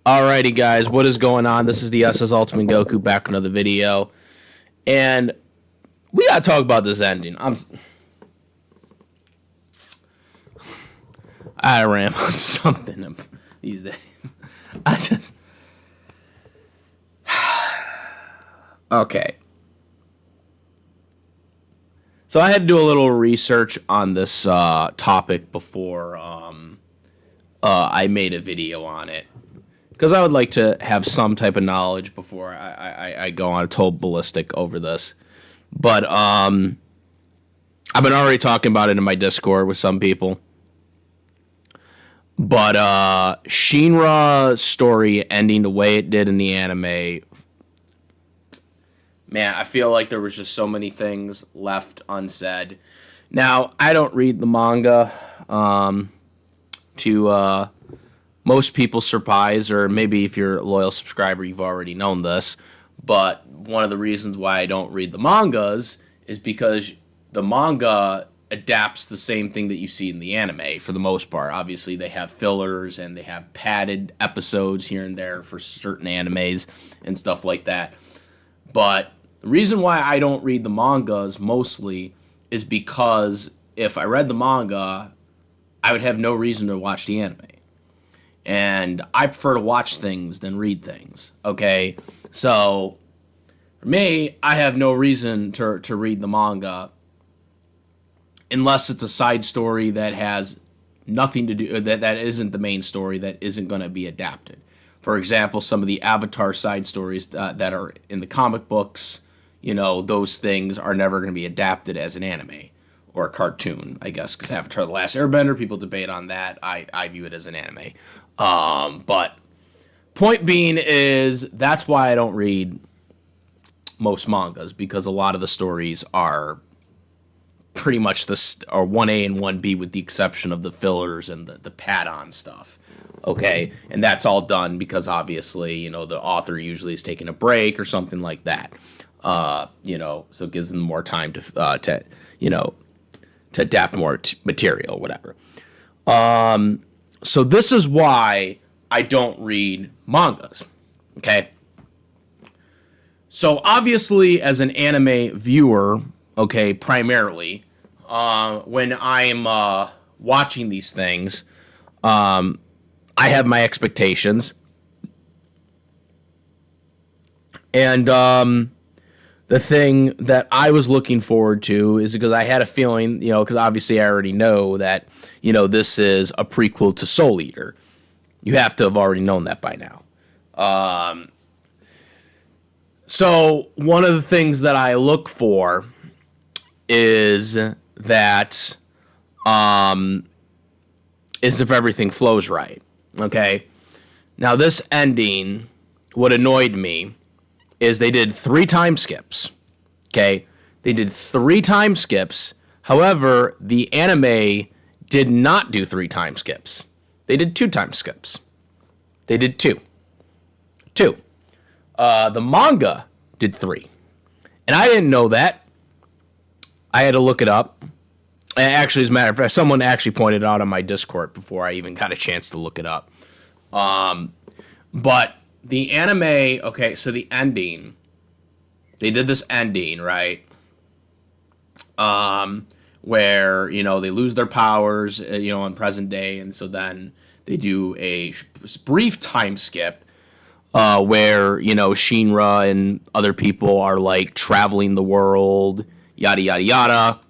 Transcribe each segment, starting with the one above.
Alrighty, guys, what is going on? This is the SS Ultimate Goku back with another video, and we gotta talk about this ending. I ran something these days. I just okay. So I had to do a little research on this topic before I made a video on it. Because I would like to have some type of knowledge before I go on a total ballistic over this. But I've been already talking about it in my Discord with some people. But Shinra's story ending the way it did in the anime, man, I feel like there was just so many things left unsaid. Now, I don't read the manga to most people's surprise, or maybe if you're a loyal subscriber, you've already known this, but one of the reasons why I don't read the mangas is because the manga adapts the same thing that you see in the anime for the most part. Obviously, they have fillers and they have padded episodes here and there for certain animes and stuff like that. But the reason why I don't read the mangas mostly is because if I read the manga, I would have no reason to watch the anime. And I prefer to watch things than read things, okay? So, for me, I have no reason to read the manga unless it's a side story that has nothing to do, that isn't the main story, that isn't going to be adapted. For example, some of the Avatar side stories that are in the comic books, you know, those things are never going to be adapted as an anime or a cartoon, I guess, because Avatar: The Last Airbender, people debate on that. I view it as an anime. But point being is that's why I don't read most mangas, because a lot of the stories are pretty much are 1A and 1B with the exception of the fillers and the pad-on stuff. Okay, and that's all done because obviously, you know, the author usually is taking a break or something like that. You know, so it gives them more time to adapt more material, whatever. So this is why I don't read mangas, okay? So obviously, as an anime viewer, okay, primarily, when I'm watching these things, I have my expectations. And the thing that I was looking forward to is because I had a feeling, you know, because obviously I already know that, you know, this is a prequel to Soul Eater. You have to have already known that by now. So one of the things that I look for is that is if everything flows right. Okay. Now this ending, what annoyed me is they did 3 time skips. Okay? They did 3 time skips. However, the anime did not do 3 time skips. They did 2 time skips. They did 2. 2. The manga did 3. And I didn't know that. I had to look it up. And actually, as a matter of fact, someone actually pointed it out on my Discord before I even got a chance to look it up. But the anime, okay, so the ending, they did this ending, right? Where, you know, they lose their powers, you know, in present day, and so then they do a brief time skip where, you know, Shinra and other people are, like, traveling the world, yada, yada, yada.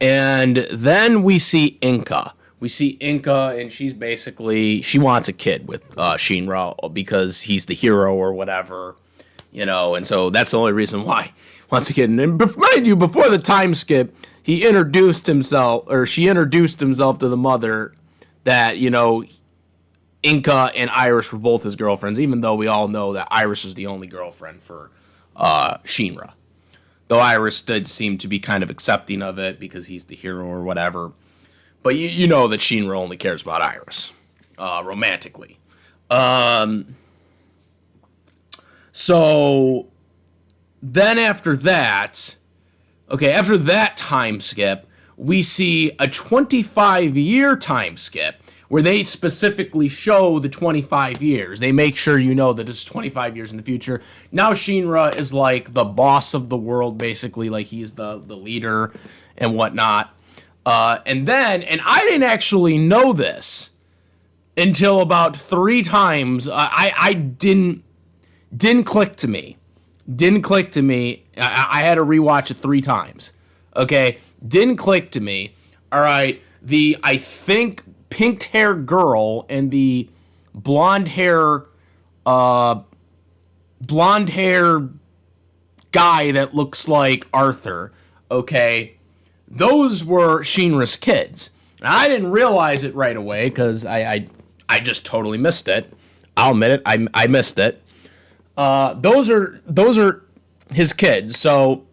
And then we see Inka. We see Inka, and she wants a kid with Shinra because he's the hero or whatever, you know, and so that's the only reason why he wants a kid. And mind you, before the time skip, she introduced himself to the mother that, you know, Inka and Iris were both his girlfriends, even though we all know that Iris is the only girlfriend for Shinra. Though Iris did seem to be kind of accepting of it because he's the hero or whatever. But you know that Shinra only cares about Iris, romantically. So then after that time skip, we see a 25-year time skip where they specifically show the 25 years. They make sure you know that it's 25 years in the future. Now Shinra is like the boss of the world, basically, like he's the leader and whatnot. And I didn't actually know this until about 3 times. I didn't click to me. Didn't click to me. I had to rewatch it 3 times. Okay, didn't click to me. All right, I think pink hair girl and the blonde hair guy that looks like Arthur. Okay, those were Shinra's kids. I didn't realize it right away because I just totally missed it. I'll admit it. I missed it. Those are his kids. So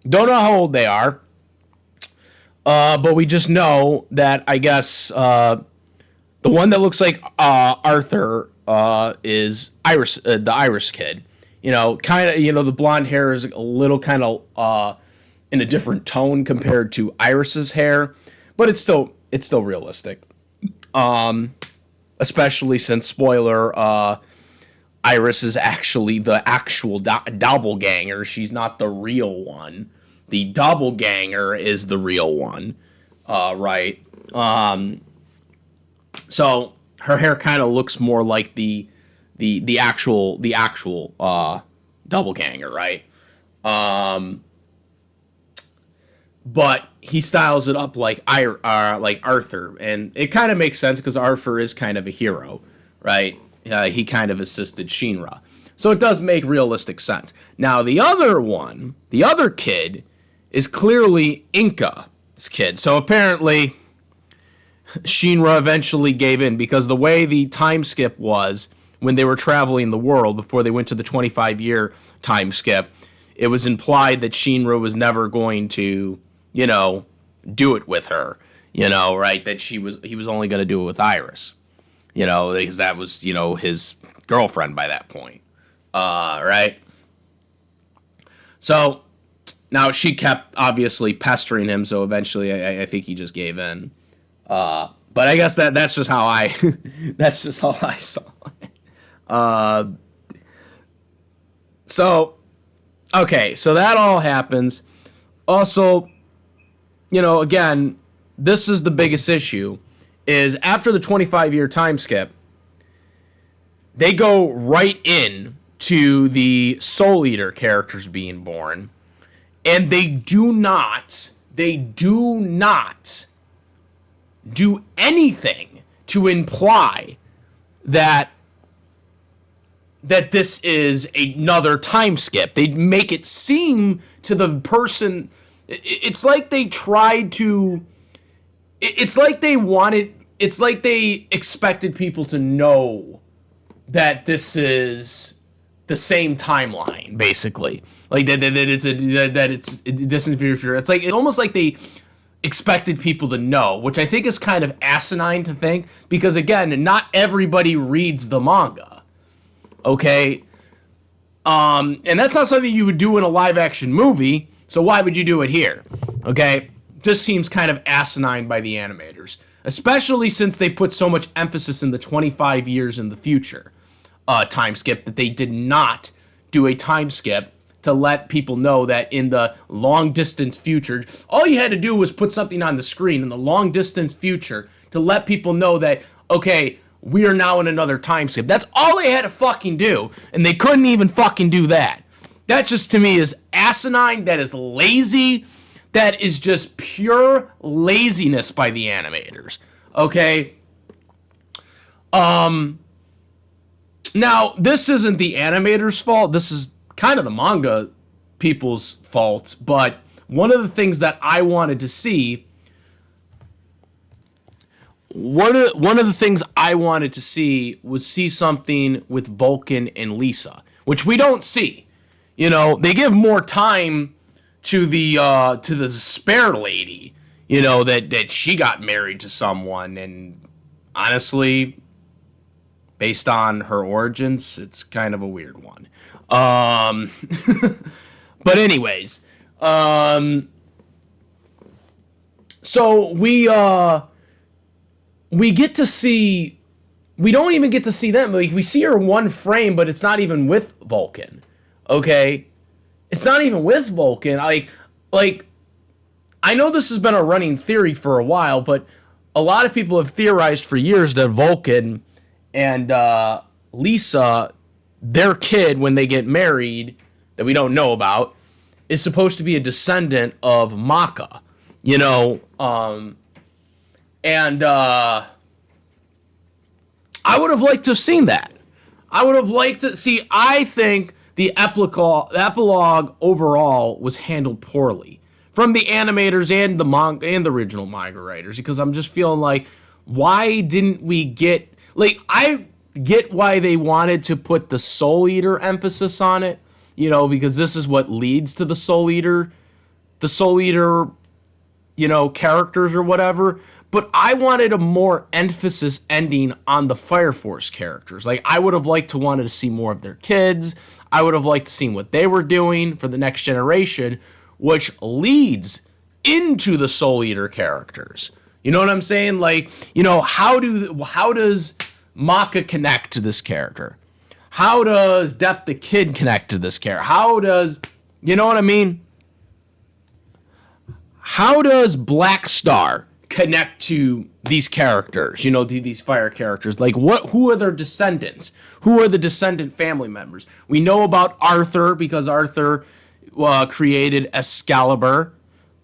don't know how old they are. But we just know that I guess the one that looks like Arthur is Iris, the Iris kid. Kind of, the blonde hair is a little kind of in a different tone compared to Iris's hair, but it's still realistic. Especially since, spoiler, Iris is actually the actual doppelganger. She's not the real one. The doppelganger is the real one, right? So her hair kind of looks more like the actual doppelganger, right? But he styles it up like Arthur, and it kind of makes sense because Arthur is kind of a hero, right? He kind of assisted Shinra, so it does make realistic sense. Now the other kid, is clearly Inka's kid. So apparently Shinra eventually gave in because the way the time skip was when they were traveling the world before they went to the 25-year time skip, it was implied that Shinra was never going to, do it with her, right? That he was only going to do it with Iris, because that was, his girlfriend by that point, right? So now she kept obviously pestering him, so eventually I think he just gave in. But I guess that's just how I that's just how I saw it. So okay, so that all happens. Also, again, this is the biggest issue is after the 25-year time skip, they go right in to the Soul Eater characters being born. And they do not do anything to imply that this is another time skip. They make it seem to the person, it's like they tried to, it's like they expected people to know that this is the same timeline, basically. Like that it's distant future. It's like almost like they expected people to know, which I think is kind of asinine to think because again, not everybody reads the manga. Okay, and that's not something you would do in a live action movie. So why would you do it here? Okay, this seems kind of asinine by the animators, especially since they put so much emphasis in the 25 years in the future time skip that they did not do a time skip to let people know that in the long distance future, all you had to do was put something on the screen in the long distance future to let people know that, okay, we are now in another time skip. That's all they had to fucking do, and they couldn't even fucking do that. That just to me is asinine, that is lazy, that is just pure laziness by the animators. Okay? Now, this isn't the animators' fault, this is kind of the manga people's fault, but one of the things that I wanted to see, one of the things I wanted to see was see something with Vulcan and Lisa, which we don't see. They give more time to the spare lady, that she got married to someone, and honestly, based on her origins, it's kind of a weird one. But anyways, so we we get to see, we don't even get to see them. Like, we see her in one frame, but it's not even with Vulcan. Okay? It's not even with Vulcan. Like, I know this has been a running theory for a while, but a lot of people have theorized for years that Vulcan and Lisa, their kid, when they get married, that we don't know about, is supposed to be a descendant of Maka. You know, and I would have liked to have seen that. I would have liked to see. I think the epilogue overall was handled poorly from the animators and the manga and the original manga writers, because I'm just feeling like, why didn't we get, like, I get why they wanted to put the Soul Eater emphasis on it, you know, because this is what leads to the Soul Eater, you know, characters or whatever. But I wanted a more emphasis ending on the Fire Force characters. Like, I would have liked to wanted to see more of their kids. I would have liked to see what they were doing for the next generation, which leads into the Soul Eater characters. You know what I'm saying? Like, you know, how does Maka connect to this character? How does Death the Kid connect to this character? How does, you know what I mean? How does Black Star connect to these characters, you know, these fire characters? Like, who are their descendants? Who are the descendant family members? We know about Arthur because Arthur created Excalibur,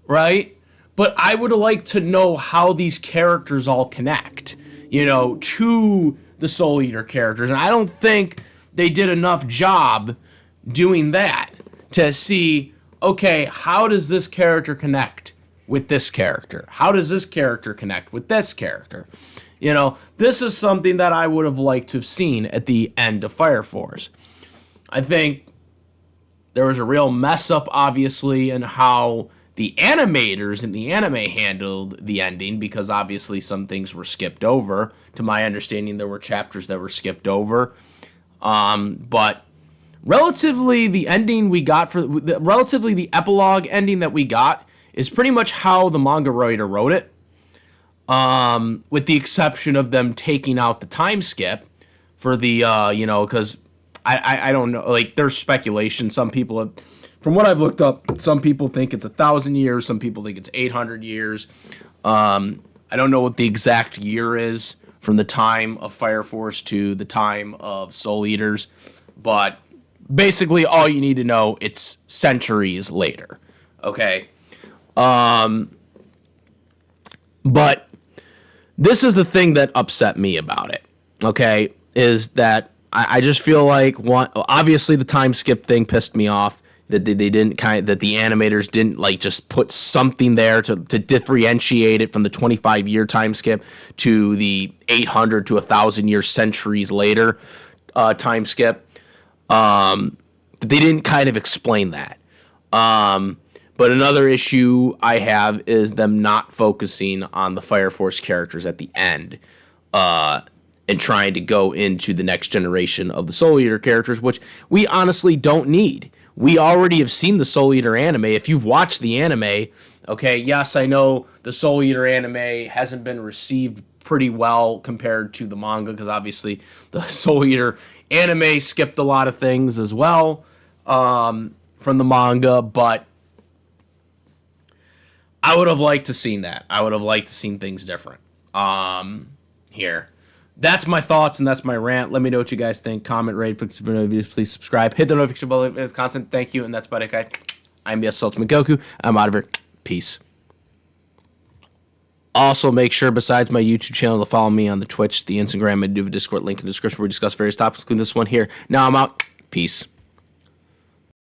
right? But I would like to know how these characters all connect, you know, to the Soul Eater characters. And I don't think they did enough job doing that to see, okay, how does this character connect with this character? How does this character connect with this character? You know, this is something that I would have liked to have seen at the end of Fire Force. I think there was a real mess up, obviously, in how the animators in the anime handled the ending, because obviously some things were skipped over. To my understanding, there were chapters that were skipped over. But relatively, the ending we got relatively the epilogue ending that we got is pretty much how the manga writer wrote it, with the exception of them taking out the time skip for the, you know, because I don't know, like, there's speculation. Some people have, from what I've looked up, some people think it's 1,000 years, some people think it's 800 years. I don't know what the exact year is from the time of Fire Force to the time of Soul Eaters, but basically all you need to know, it's centuries later, okay? But this is the thing that upset me about it, okay, is that I just feel like, obviously the time skip thing pissed me off, that they didn't that the animators didn't, like, just put something there to differentiate it from the 25-year time skip to the 800 to 1,000 year centuries later time skip. They didn't kind of explain that. But another issue I have is them not focusing on the Fire Force characters at the end, and trying to go into the next generation of the Soul Eater characters, which we honestly don't need. We already have seen the Soul Eater anime. If you've watched the anime, okay, yes, I know the Soul Eater anime hasn't been received pretty well compared to the manga, because obviously the Soul Eater anime skipped a lot of things as well from the manga, but I would have liked to seen that. I would have liked to seen things different here. That's my thoughts, and that's my rant. Let me know what you guys think. Comment, rate, please subscribe. Hit the notification bell for content. Thank you, and that's about it, guys. I'm the Ultimate Goku. I'm out of here. Peace. Also, make sure, besides my YouTube channel, to follow me on the Twitch, the Instagram, and do the Discord link in the description where we discuss various topics, including this one here. Now I'm out. Peace.